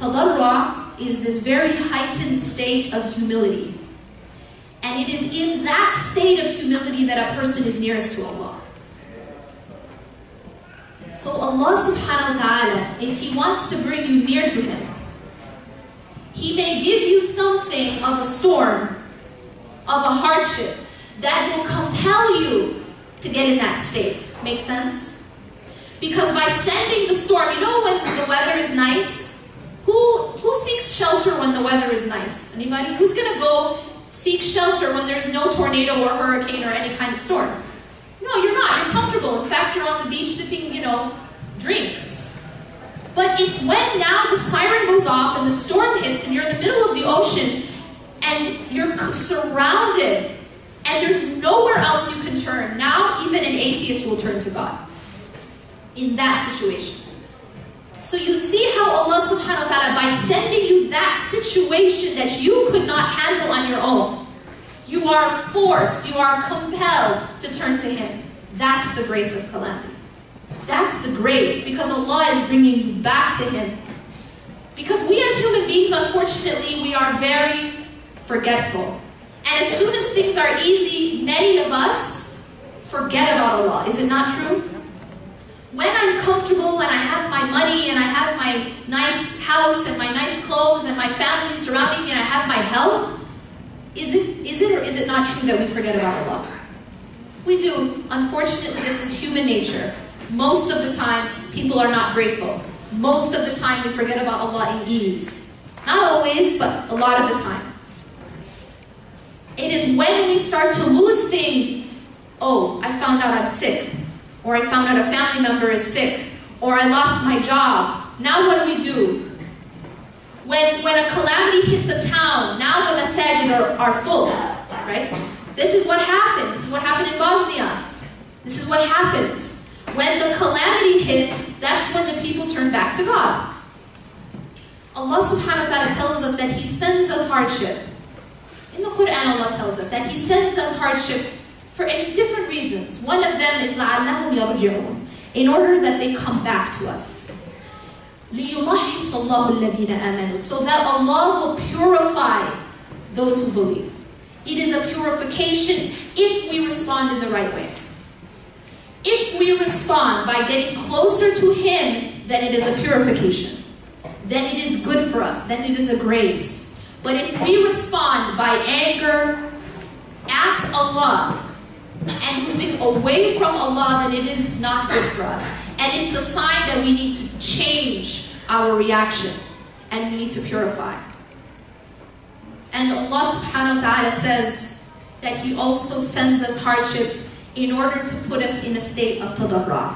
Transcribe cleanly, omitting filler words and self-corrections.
Tضرع is this very heightened state of humility. And it is in that state of humility that a person is nearest to Allah. So Allah subhanahu wa ta'ala, if He wants to bring you near to Him, He may give you something of a storm, of a hardship, that will compel you to get in that state. Make sense? Because by sending the storm, you know when the weather is nice? Who seeks shelter when the weather is nice? Anybody? Who's going to go seek shelter when there's no tornado or hurricane or any kind of storm? No, you're not. You're comfortable. In fact, you're on the beach sipping, drinks. But it's when now the siren goes off and the storm hits and you're in the middle of the ocean and you're surrounded and there's nowhere else you can turn. Now even an atheist will turn to God in that situation. So you see how Allah subhanahu wa ta'ala, by sending you that situation that you could not handle on your own, you are forced, you are compelled to turn to Him. That's the grace of calamity. That's the grace, because Allah is bringing you back to Him. Because we as human beings, unfortunately, we are very forgetful. And as soon as things are easy, many of us forget about Allah. Is it not true? When I'm comfortable, when I have my money and I have my nice house and my nice clothes and my family surrounding me and I have my health, is it or is it not true that we forget about Allah? We do. Unfortunately, this is human nature. Most of the time, people are not grateful. Most of the time, we forget about Allah in ease. Not always, but a lot of the time. It is when we start to lose things. Oh, I found out I'm sick. Or I found out a family member is sick. Or I lost my job. Now what do? When a calamity hits a town, now the masajid are full. Right? This is what happened. This is what happened in Bosnia. This is what happens. When the calamity hits, that's when the people turn back to God. Allah subhanahu wa ta'ala tells us that He sends us hardship. In the Quran, Allah tells us that He sends us hardship for different reasons. One of them is لَعَلَّهُمْ يَرْجِعُونَ, in order that they come back to us. لِيُمَحِّصَ اللَّهُ الَّذِينَ آمَنُوا, so that Allah will purify those who believe. It is a purification if we respond in the right way. If we respond by getting closer to Him, then it is a purification. Then it is good for us. Then it is a grace. But if we respond by anger at Allah and moving away from Allah, then it is not good for us. And it's a sign that we need to change our reaction and we need to purify. And Allah subhanahu wa ta'ala says that He also sends us hardships in order to put us in a state of tadabra,